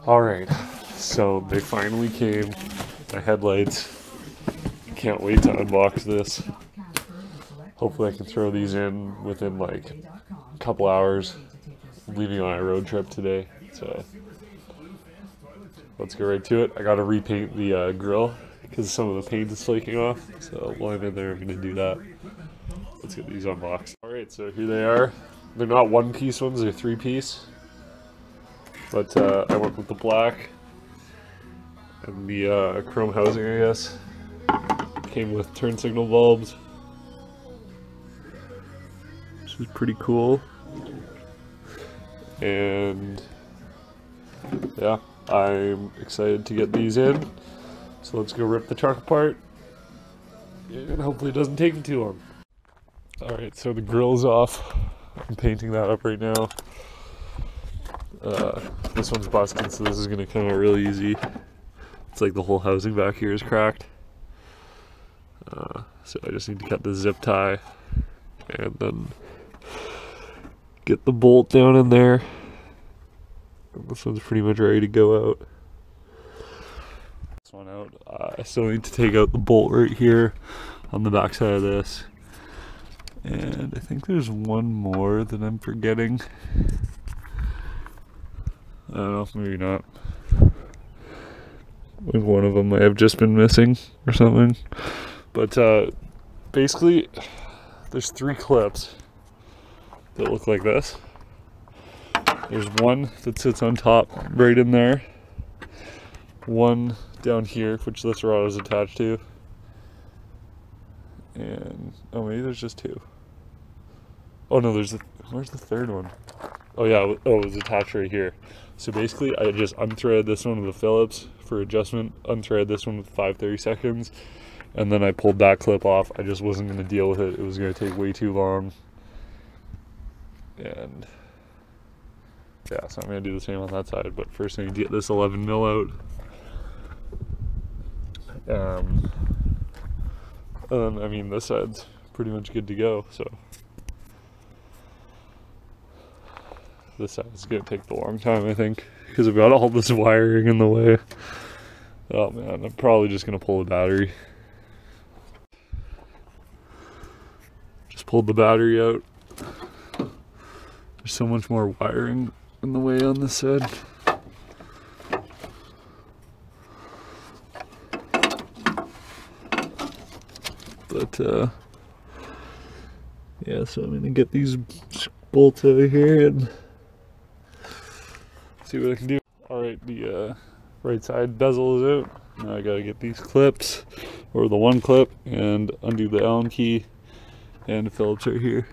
Alright, so they finally came. My headlights. Can't wait to unbox this. Hopefully I can throw these in within like a couple hours. I'm leaving on a road trip today, so let's get right to it. I gotta repaint the grill because some of the paint is flaking off, so while I'm in there I'm gonna do that. Let's get these unboxed. Alright, so here they are. They're not one-piece ones, they're three-piece. But I went with the black and the chrome housing, I guess. Came with turn signal bulbs, which is pretty cool. And yeah, I'm excited to get these in. So let's go rip the truck apart. And hopefully it doesn't take me too long. Alright, so the grill's off. I'm painting that up right now. This one's busted, so this is gonna come out really easy. It's like the whole housing back here is cracked. So I just need to cut the zip tie and then get the bolt down in there. And this one's pretty much ready to go out. This one out. I still need to take out the bolt right here on the back side of this. And I think there's one more that I'm forgetting. I don't know, maybe not. Like one of them might have just been missing or something. But basically, there's three clips that look like this. There's one that sits on top right in there. One down here, which this rod is attached to. And, oh, maybe there's just two. Oh no, where's the third one? Oh yeah, oh, it was attached right here. So basically, I just unthreaded this one with a Phillips for adjustment, unthreaded this one with 5/32, and then I pulled that clip off. I just wasn't going to deal with it. It was going to take way too long. And yeah, so I'm going to do the same on that side, but first I need to get this 11 mil out. And then, I mean, this side's pretty much good to go, so. This side is going to take the long time, I think, because I've got all this wiring in the way. Oh man, I'm probably just going to pull the battery. Just pulled the battery out. There's so much more wiring in the way on this side. But yeah, so I'm going to get these bolts over here and see what I can do. Alright, the right side bezel is out. Now I gotta get these clips, or the one clip, and undo the Allen key and the Phillips right here.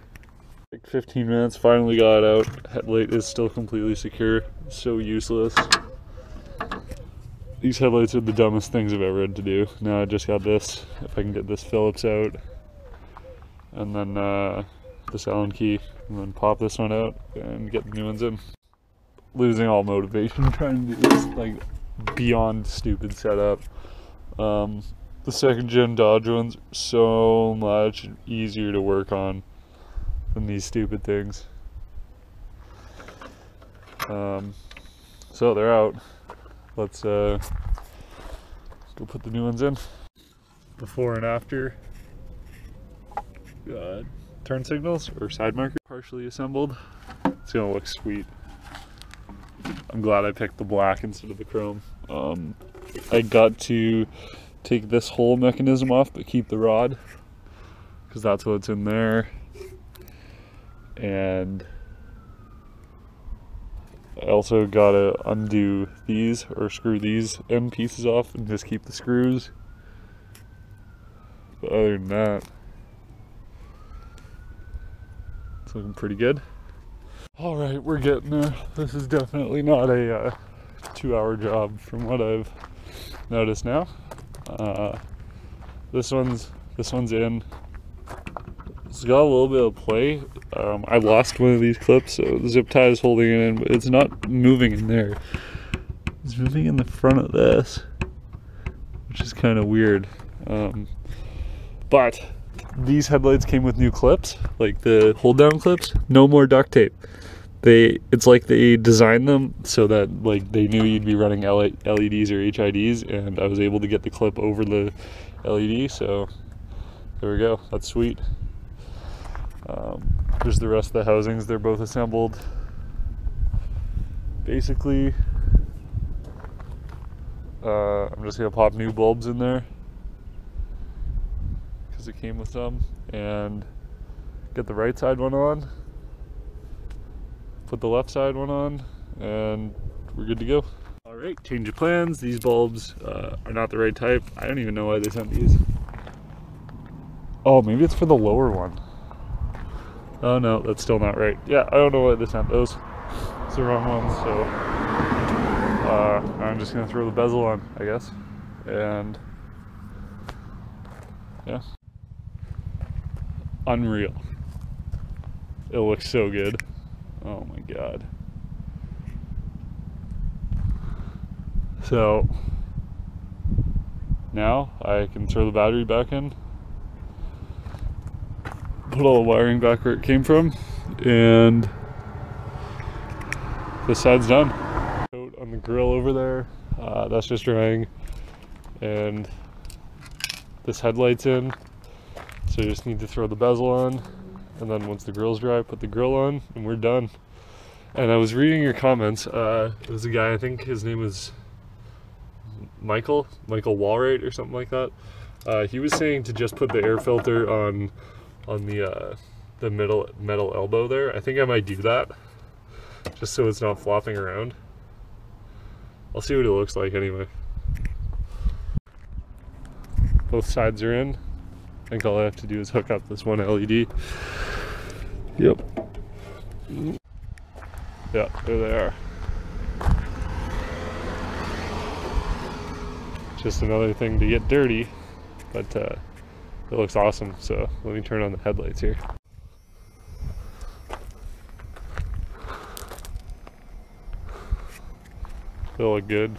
Like 15 minutes, finally got it out. Headlight is still completely secure. So useless. These headlights are the dumbest things I've ever had to do. Now I just got this. If I can get this Phillips out, and then this Allen key, and then pop this one out and get the new ones in. Losing all motivation trying to do this like beyond stupid setup. The second gen Dodge ones are so much easier to work on than these stupid things. So they're out. Let's go put the new ones in. Before and after turn signals or side marker partially assembled. It's gonna look sweet. I'm glad I picked the black instead of the chrome. I got to take this whole mechanism off but keep the rod because that's what's in there. And I also got to undo these or screw these end pieces off and just keep the screws. But other than that, it's looking pretty good. Alright, we're getting there. This is definitely not a 2-hour job from what I've noticed now. This one's in. It's got a little bit of play. I lost one of these clips, so the zip tie is holding it in, but it's not moving in there. It's moving in the front of this, which is kind of weird. But these headlights came with new clips, like the hold down clips. No more duct tape. it's like they designed them so that like they knew you'd be running LEDs or HIDs, and I was able to get the clip over the LED, so there we go. That's sweet. There's the rest of the housings. They're both assembled. Basically, I'm just gonna pop new bulbs in there because it came with some, and get the right side one on, put the left side one on, and we're good to go. All right, change of plans. These bulbs are not the right type. I don't even know why they sent these. Oh, maybe it's for the lower one. Oh no, that's still not right. Yeah, I don't know why they sent those. It's the wrong ones, so I'm just gonna throw the bezel on, I guess. And yeah. Unreal. It looks so good. Oh my god. So now I can throw the battery back in, put all the wiring back where it came from, and this side's done. Coat on the grill over there, that's just drying, and this headlight's in, so you just need to throw the bezel on, and then once the grill's dry, put the grill on, and we're done. And I was reading your comments. It was a guy, I think his name was Michael Walright or something like that. He was saying to just put the air filter on the metal elbow there. I think I might do that, just so it's not flopping around. I'll see what it looks like anyway. Both sides are in. I think all I have to do is hook up this one LED. Yep. Yeah, there they are. Just another thing to get dirty, but it looks awesome. So let me turn on the headlights here. They look good.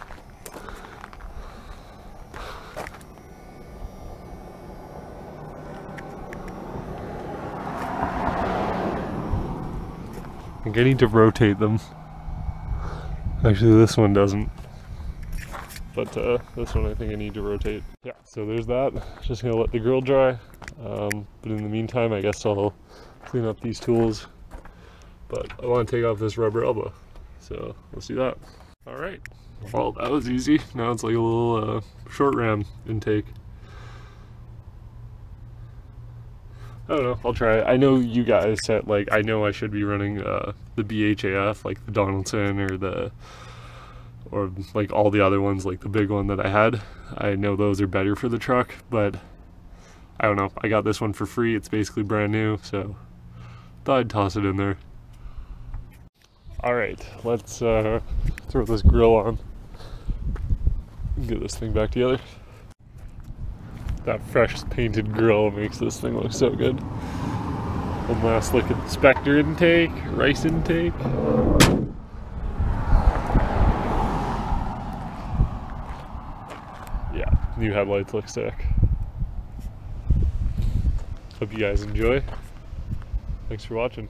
I think I need to rotate them. Actually, this one doesn't. But this one I think I need to rotate. Yeah, so there's that. Just gonna let the grill dry. But in the meantime, I guess I'll clean up these tools. But I want to take off this rubber elbow. So let's do that. All right. Well, that was easy. Now it's like a little short ram intake. I don't know, I'll try it. I know you guys said, like, I know I should be running the BHAF, like the Donaldson or like all the other ones, like the big one that I had. I know those are better for the truck, but I don't know. I got this one for free. It's basically brand new, so thought I'd toss it in there. All right, let's throw this grill on and get this thing back together. That fresh painted grill makes this thing look so good. One last look at the Spectre intake, rice intake. Yeah, new headlights look sick. Hope you guys enjoy. Thanks for watching.